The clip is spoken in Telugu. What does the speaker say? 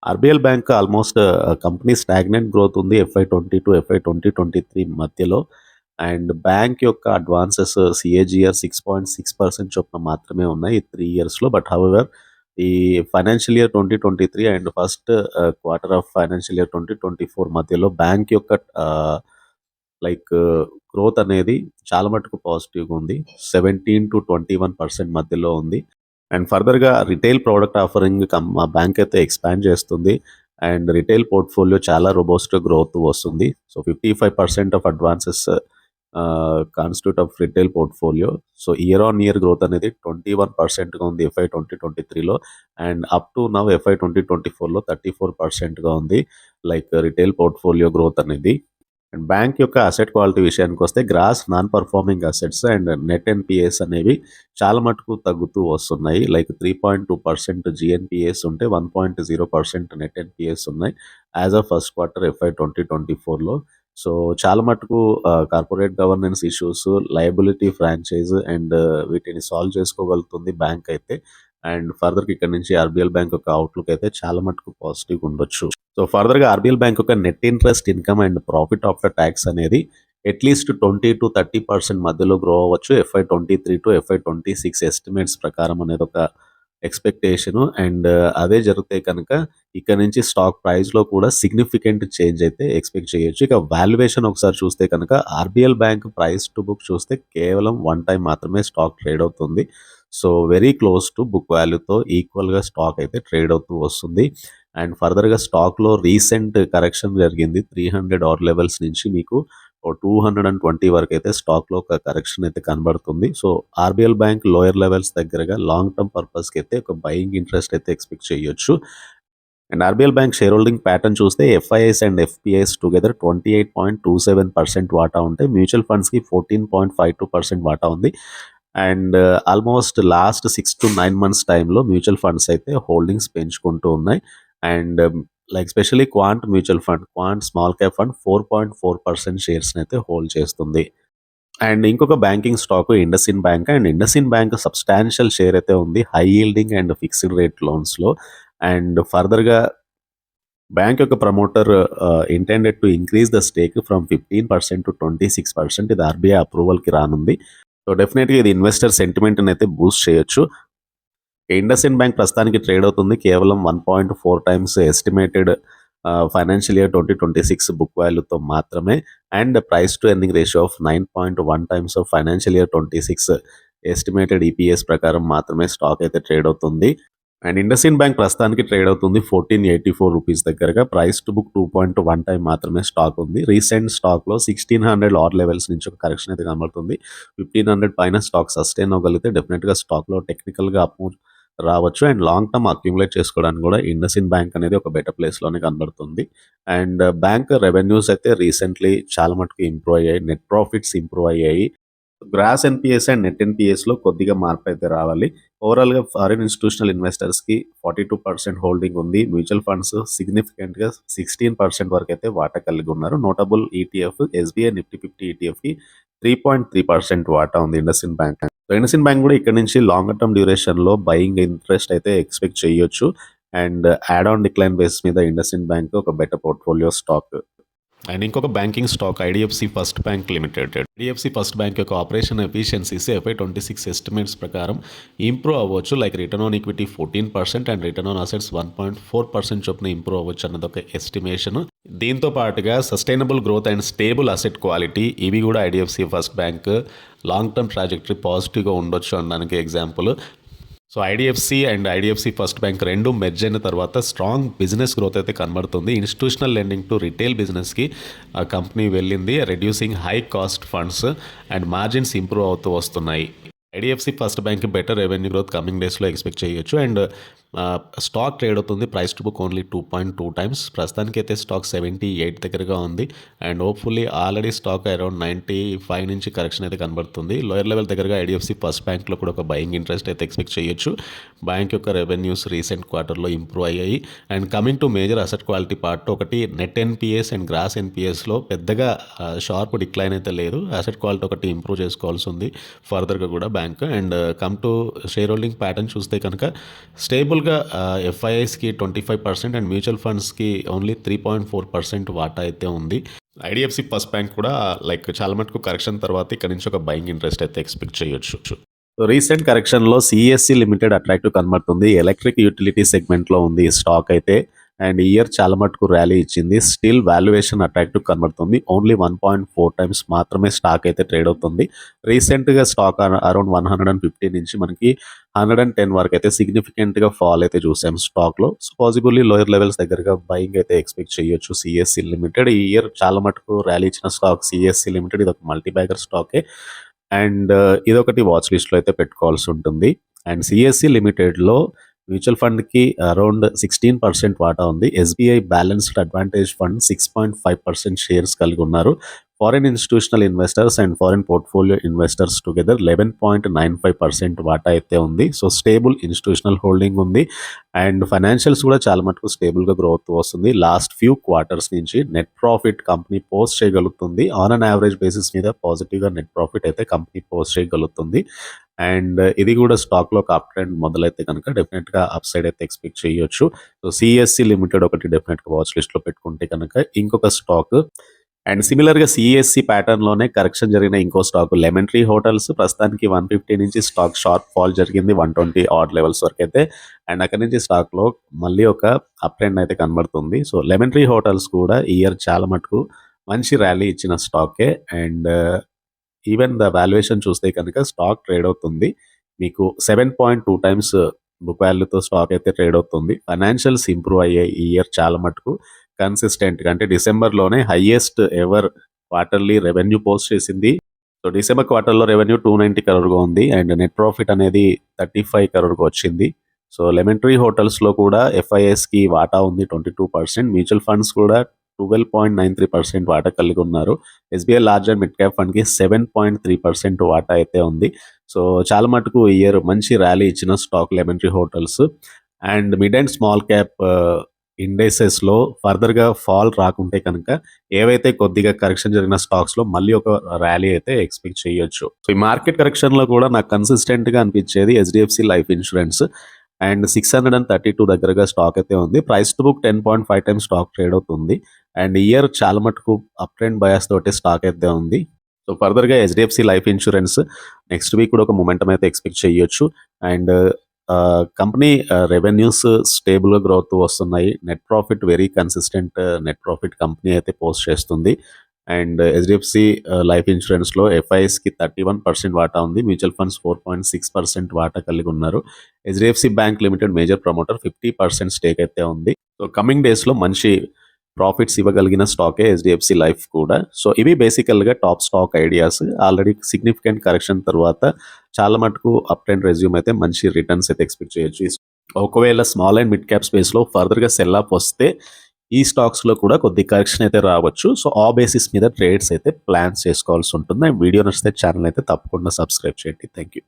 RBL bank almost company stagnant growth ఉంది. FY22, FY2023 మధ్యలో. అండ్ బ్యాంక్ యొక్క అడ్వాన్సెస్ సీఏజీఆర్ 6.6% చొప్పున మాత్రమే ఉన్నాయి ఈ 3 ఇయర్స్‌లో. బట్ హౌఎవర్ ఈ financial year 2023 and first quarter of financial year 2024 మధ్యలో బ్యాంక్ యొక్క లైక్ గ్రోత్ అనేది చాలా మటుకు పాజిటివ్‌గా ఉంది. 17-21% మధ్యలో ఉంది. అండ్ ఫర్దర్‌గా రిటైల్ ప్రొడక్ట్ ఆఫరింగ్ మా బ్యాంక్ అయితే ఎక్స్‌పాండ్ చేస్తుంది. అండ్ రిటైల్ పోర్ట్‌ఫోలియో చాలా రోబస్ట్ గ్రోత్ వస్తుంది. So, 55% of advances constitute of retail portfolio. So, year on year growth అనేది 21%గా ఉంది FY 2023లో. And up to now FY 2024లో 34%గా ఉంది. లైక్ రిటైల్ పోర్ట్‌ఫోలియో గ్రోత్ అనేది. అండ్ బ్యాంక్ యొక్క అసెట్ క్వాలిటీ విషయానికొస్తే gross non performing assets and net NPAs అనేవి చాలా మటుకు తగ్గుతూ వస్తున్నాయి. లైక్ 3.2% జీఎన్‌పీఏస్ ఉంటే 1.0% నెట్ ఎన్‌పీఏస్ ఉన్నాయి. As of first quarter FY 2024లో. సో, చాలా మటుకు corporate governance issues, liability franchise and వీటిని సాల్వ్ చేసుకోగలుగుతుంది బ్యాంక్ అయితే. అండ్ ఫర్దర్‌గా ఇక్కడ నుంచి ఆర్‌బీఎల్ బ్యాంక్ యొక్క అవుట్‌లుక్ అయితే చాలా మటుకు పాజిటివ్‌గా ఉండొచ్చు. సో, ఫర్దర్‌గా ఆర్‌బీఎల్ బ్యాంక్ యొక్క net interest income and profit after tax అనేది అట్‌లీస్ట్ 20-30% మధ్యలో గ్రో అవ్వచ్చు. FY 23 టు FY 26 ఎస్టిమేట్స్ ప్రకారం అనేది ఒక ఎక్స్‌పెక్టేషను. అండ్ అదే జరిగితే కనుక ఇక్కడ నుంచి స్టాక్ ప్రైస్‌లో కూడా సిగ్నిఫికెంట్ చేంజ్ అయితే ఎక్స్‌పెక్ట్ చేయొచ్చు. ఇక వాల్యుయేషన్ ఒకసారి చూస్తే కనుక RBL bank price to book చూస్తే కేవలం 1 టైమ్ మాత్రమే స్టాక్ ట్రేడ్ అవుతుంది. So, very close to book వాల్యూతో ఈక్వల్‌గా స్టాక్ అయితే ట్రేడ్ అవుతూ వస్తుంది. అండ్ ఫర్దర్‌గా స్టాక్‌లో రీసెంట్ కరెక్షన్ జరిగింది. 300 ఆర్ లెవెల్స్ నుంచి మీకు 220 వరకైతే స్టాక్‌లో ఒక కరెక్షన్ అయితే కనబడుతుంది. So, RBL bank lower levels దగ్గరగా లాంగ్ టర్మ్ పర్పస్‌కి అయితే ఒక బయింగ్ ఇంట్రెస్ట్ అయితే ఎక్స్‌పెక్ట్ చేయొచ్చు. And RBL bank share holding pattern చూస్తే ఎఫ్ఐఐస్ అండ్ ఎఫ్‌పిఐస్ టుగెదర్ 28.27% వాటా ఉంటే మ్యూచువల్ ఫండ్స్‌కి 14.52% వాటా ఉంది. అండ్ ఆల్మోస్ట్ లాస్ట్ 6-9 మంత్స్ టైంలో మ్యూచువల్ ఫండ్స్ అయితే హోల్డింగ్స్ పెంచుకుంటూ ఉన్నాయి. And like specially quant mutual fund, quant small cap fund 4.4% షేర్స్‌ని అయితే హోల్డ్ చేస్తుంది. అండ్ ఇంకొక banking stock IndusInd bank. And IndusInd bank substantial share అయితే ఉంది high yielding and fixed rate లోన్స్‌లో. అండ్ ఫర్దర్‌గా బ్యాంక్ యొక్క promoter intended to increase the stake from 15% to 26%. ఇది ఆర్‌బీఐ అప్రూవల్‌కి రానుంది. సో, డెఫినెట్‌గా ఇది ఇన్వెస్టర్ సెంటిమెంట్‌ని అయితే బూస్ట్ చేయొచ్చు. ఇండస్ఇండ్ బ్యాంక్ ప్రస్తుతానికి ట్రేడ్ అవుతుంది కేవలం 1.4 times estimated financial year 2026 book వాల్యూతో మాత్రమే. And price to earning ratio of 9.1 times of financial year 26 estimated EPS ప్రకారం మాత్రమే స్టాక్ అయితే ట్రేడ్ అవుతుంది. అండ్ ఇండస్ఇండ్ బ్యాంక్ ప్రస్తుతానికి ట్రేడ్ అవుతుంది 1484 రూపీస్ దగ్గరగా. ప్రైస్ టు బుక్ 2.1 టైమ్ మాత్రమే స్టాక్ ఉంది. రీసెంట్ స్టాక్‌లో 1600 ఆర్ లెవెల్స్ నుంచి ఒక కరెక్షన్ అయితే కనబడుతుంది. 1500 పైన స్టాక్ సస్టైన్ అవ్వగలిగితే డెఫినెట్‌గా స్టాక్‌లో టెక్నికల్‌గా అప్ మూవ్ రావచ్చు. అండ్ లాంగ్ టర్మ్ అక్యుములేట్ చేసుకోవడానికి కూడా ఇండస్ఇండ్ బ్యాంక్ అనేది ఒక బెటర్ ప్లేస్‌లోనే కనబడుతుంది. అండ్ బ్యాంక్ రెవెన్యూస్ అయితే రీసెంట్‌లీ చాలా మటుకు ఇంప్రూవ్ అయ్యాయి. నెట్ ప్రాఫిట్స్ ఇంప్రూవ్ అయ్యాయి. గ్రాస్ ఎన్‌పీఎస్ అండ్ నెట్ ఎన్‌పీఎస్‌లో కొద్దిగా మార్పయితే రావాలి. ఓవరాల్‌గా ఫారిన్ ఇన్‌స్టిట్యూషనల్ ఇన్వెస్టర్స్‌కి 42% హోల్డింగ్ ఉంది. మ్యూచువల్ ఫండ్స్ సిగ్నిఫికెంట్‌గా 16% వరకైతే వాటా కలిగి ఉన్నారు. నోటబుల్ ఈటీఎఫ్ ఎస్‌బీఐ నిఫ్టీ 50 ఈటీఎఫ్‌కి 3.3% వాటా ఉంది IndusInd bank. So, IndusInd bank కూడా ఇక్కడ నుంచి లాంగర్ టర్మ్ డ్యూరేషన్‌లో బయింగ్ ఇంట్రెస్ట్ అయితే ఎక్స్‌పెక్ట్ చేయొచ్చు. And add on decline base మీద ఇండస్ఇండ్ బ్యాంక్ ఒక బెటర్ పోర్ట్‌ఫోలియో స్టాక్. అండ్ ఇంకొక banking stock IDFC first bank limited. IDFC first bank యొక్క ఆపరేషన్ ఎఫిషియన్సీస్ FY 26 ఎస్టిమేట్స్ ప్రకారం ఇంప్రూవ్ అవ్వచ్చు. Like return on equity 14% and return on assets 1.4% చొప్పున ఇంప్రూవ్ అవ్వచ్చు అన్నది ఒక ఎస్టిమేషన్. దీంతో పాటుగా sustainable growth and stable asset quality ఇవి కూడా IDFC first bank long term trajectory పాజిటివ్గా ఉండొచ్చు అనడానికి example. So, IDFC and IDFC first bank రెండు మెర్జ్ అయిన తర్వాత స్ట్రాంగ్ బిజినెస్ గ్రోత్ అయితే కనబడుతుంది. ఇన్స్టిట్యూషనల్ లెండింగ్ టు రిటైల్ బిజినెస్కి ఆ కంపెనీ వెళ్ళింది. Reducing high cost funds and margins improve అవుతూ వస్తున్నాయి. IDFC first bank better revenue growth coming డేస్లో ఎక్స్పెక్ట్ చేయొచ్చు. అండ్ స్టాక్ ట్రేడ్ అవుతుంది price to book only 2.2 times. ప్రస్తుతానికి అయితే స్టాక్ 78 దగ్గరగా ఉంది. And hopefully already stock around 95 నుంచి కరెక్షన్ అయితే కనబడుతుంది. లోయర్ లెవెల్ దగ్గరగా ఐడిఎఫ్సి ఫస్ట్ బ్యాంక్లో కూడా ఒక బయింగ్ ఇంట్రెస్ట్ అయితే ఎక్స్పెక్ట్ చేయొచ్చు. బ్యాంక్ యొక్క రెవెన్యూస్ రీసెంట్ క్వార్టర్లో ఇంప్రూవ్ అయ్యాయి. And coming to major asset quality part ఒకటి నెట్ ఎన్‌పీఎస్ అండ్ గ్రాస్ ఎన్‌పీఎస్లో పెద్దగా షార్ప్ డిక్లైన్ అయితే లేదు. అసెట్ క్వాలిటీ ఒకటి ఇంప్రూవ్ చేసుకోవాల్సి ఉంది ఫర్దర్గా కూడా bank. And come to share holding pattern చూస్తే కనుక స్టేబుల్గా ఎఫ్ఐఐస్కి 25% అండ్ మ్యూచువల్ ఫండ్స్కి ఓన్లీ 3.4% వాటా అయితే ఉంది. ఐడిఎఫ్సి ఫస్ట్ బ్యాంక్ కూడా లైక్ చాలా మటుకు కరెక్షన్ తర్వాత ఇక్కడ నుంచి ఒక బయింగ్ ఇంట్రెస్ట్ అయితే ఎక్స్పెక్ట్ చేయొచ్చు. రీసెంట్ కరెక్షన్లో సిఎస్సి లిమిటెడ్ అట్రాక్టివ్ కనబడుతుంది. ఎలక్ట్రిక్ యూటిలిటీ సెగ్మెంట్లో ఉంది ఈ స్టాక్ అయితే. అండ్ ఇయర్ చాలా మటుకు ర్యాలీ ఇచ్చింది. స్టిల్ వాల్యుయేషన్ అట్రాక్టివ్ కనబడుతుంది. ఓన్లీ 1.4 టైమ్స్ మాత్రమే స్టాక్ అయితే ట్రేడ్ అవుతుంది. రీసెంట్గా స్టాక్ అరౌండ్ 150 నుంచి మనకి 110 వరకు అయితే సిగ్నిఫికెంట్గా ఫాల్ అయితే చూసాం స్టాక్లో. సో పాసిబుల్లీ లోయర్ లెవెల్స్ దగ్గరగా బయింగ్ అయితే ఎక్స్పెక్ట్ చేయొచ్చు సిఎస్సి లిమిటెడ్. ఈ ఇయర్ చాలా మటుకు ర్యాలీ ఇచ్చిన స్టాక్ సిఎస్సి లిమిటెడ్. ఇది ఒక మల్టీ బ్యాగర్ స్టాకే. అండ్ ఇదొకటి వాచ్ లిస్ట్లో అయితే పెట్టుకోవాల్సి ఉంటుంది. అండ్ సిఎస్సి లిమిటెడ్లో మ్యూచువల్ ఫండ్కి అరౌండ్ 16% వాటా ఉంది. SBI balanced advantage fund 6.5% shares కలిగి ఉన్నారు. Foreign institutional investors and foreign portfolio investors together 11.95% వాటా అయితే ఉంది. సో స్టేబుల్ ఇన్స్టిట్యూషనల్ హోల్డింగ్ ఉంది. అండ్ ఫైనాన్షియల్స్ కూడా చాలా మటుకు స్టేబుల్గా గ్రో అవుతూ వస్తుంది. లాస్ట్ ఫ్యూ క్వార్టర్స్ నుంచి నెట్ ప్రాఫిట్ కంపెనీ పోస్ట్ చేయగలుగుతుంది. ఆన్ అన్ యావరేజ్ బేసిస్ మీద పాజిటివ్గా నెట్ ప్రాఫిట్ అయితే కంపెనీ పోస్ట్ చేయగలుగుతుంది. అండ్ ఇది కూడా స్టాక్లో ఒక అప్ ట్రెండ్ మొదలైతే కనుక డెఫినెట్గా అప్ సైడ్ అయితే ఎక్స్పెక్ట్ చేయొచ్చు. సో సిఎస్సి లిమిటెడ్ ఒకటి డెఫినెట్గా వాచ్ లిస్ట్లో పెట్టుకుంటే కనుక ఇంకొక స్టాక్. అండ్ సిమిలర్గా సిఎస్సి ప్యాటర్న్లోనే కరెక్షన్ జరిగిన ఇంకో స్టాక్ లెమన్ ట్రీ హోటల్స్. ప్రస్తుతానికి 150 నుంచి స్టాక్ షార్ప్ ఫాల్ జరిగింది 120 ఆడ్ లెవెల్స్ వరకు అయితే. అండ్ అక్కడి నుంచి స్టాక్లో మళ్ళీ ఒక అప్ ట్రెండ్ అయితే కనబడుతుంది. సో లెమన్ ట్రీ హోటల్స్ కూడా ఈ ఇయర్ చాలా మటుకు మంచి ర్యాలీ ఇచ్చిన స్టాకే. అండ్ ఈవెన్ ద వాల్యుయేషన్ చూస్తే కనుక స్టాక్ ట్రేడ్ అవుతుంది మీకు 7.2 టైమ్స్ బుక్ వాల్యూతో స్టాక్ అయితే ట్రేడ్ అవుతుంది. ఫైనాన్షియల్స్ ఇంప్రూవ్ అయ్యాయి ఈ ఇయర్ చాలా మటుకు కన్సిస్టెంట్గా. అంటే డిసెంబర్లోనే highest ever quarterly revenue post చేసింది. సో డిసెంబర్ క్వార్టర్లో రెవెన్యూ 290 crore ఉంది. అండ్ నెట్ ప్రాఫిట్ అనేది 35 crore వచ్చింది. సో లెమన్ ట్రీ హోటల్స్లో కూడా ఎఫ్ఐఎస్కి వాటా ఉంది 22%. మ్యూచువల్ ఫండ్స్ కూడా 12.93% వాటా కలిగి ఉన్నారు. SBI large and mid cap ఫండ్కి 7.3% వాటా అయితే ఉంది. సో చాలా మటుకు ఇయర్ మంచి ర్యాలీ ఇచ్చిన stock Lemon Tree Hotels. And mid and small cap ఇండెక్సెస్లో ఫర్దర్గా ఫాల్ రాకుంటే కనుక ఏవైతే కొద్దిగా కరెక్షన్ జరిగిన స్టాక్స్లో మళ్ళీ ఒక ర్యాలీ అయితే ఎక్స్పెక్ట్ చేయొచ్చు. సో ఈ మార్కెట్ కరెక్షన్లో కూడా నాకు కన్సిస్టెంట్గా అనిపించేది హెచ్డిఎఫ్సి లైఫ్ ఇన్సూరెన్స్. అండ్ 632 దగ్గరగా స్టాక్ అయితే ఉంది. Price to book 10.5 times stock trade అవుతుంది. అండ్ ఇయర్ చాలా మటుకు అప్ ట్రెండ్ బయాస్ తోటి స్టాక్ అయితే ఉంది. సో ఫర్దర్గా HDFC life insurance next week కూడా ఒక మొమెంటం అయితే ఎక్స్పెక్ట్ చేయొచ్చు. అండ్ కంపెనీ రెవెన్యూస్ స్టేబుల్గా గ్రోత్ వస్తున్నాయి. Net profit very consistent net profit company అయితే పోస్ట్ చేస్తుంది. అండ్ హెచ్డిఎఫ్సి లైఫ్ ఇన్సూరెన్స్లో ఎఫ్ఐఎస్కి 31% వాటా ఉంది. మ్యూచువల్ ఫండ్స్ 4.6% వాటా కలిగి ఉన్నారు. HDFC bank limited major promoter 50% stake అయితే ఉంది. సో కమింగ్ డేస్లో మంచి ప్రాఫిట్స్ ఇవ్వగలిగిన స్టాకే హెచ్డిఎఫ్సి లైఫ్ కూడా. సో ఇవి బేసికల్గా top stock ideas. Already significant correction తర్వాత చాలా మటుకు అప్ ట్రెండ్ రెజ్యూమ్ అయితే మంచి రిటర్న్స్ అయితే ఎక్స్పెక్ట్ చేయొచ్చు. ఒకవేళ స్మాల్ అండ్ మిడ్ క్యాప్ స్పేస్లో ఫర్దర్గా సెల్ ఆఫ్ వస్తే ఈ స్టాక్స్లో కూడా కొద్ది కరెక్షన్ అయితే రావచ్చు. సో ఆ బేసిస్ మీద ట్రేడ్స్ అయితే ప్లాన్స్ చేసుకోవాల్సి ఉంటుంది. వీడియో నచ్చితే ఛానల్ అయితే తప్పకుండా సబ్స్క్రైబ్ చేయండి. Thank you.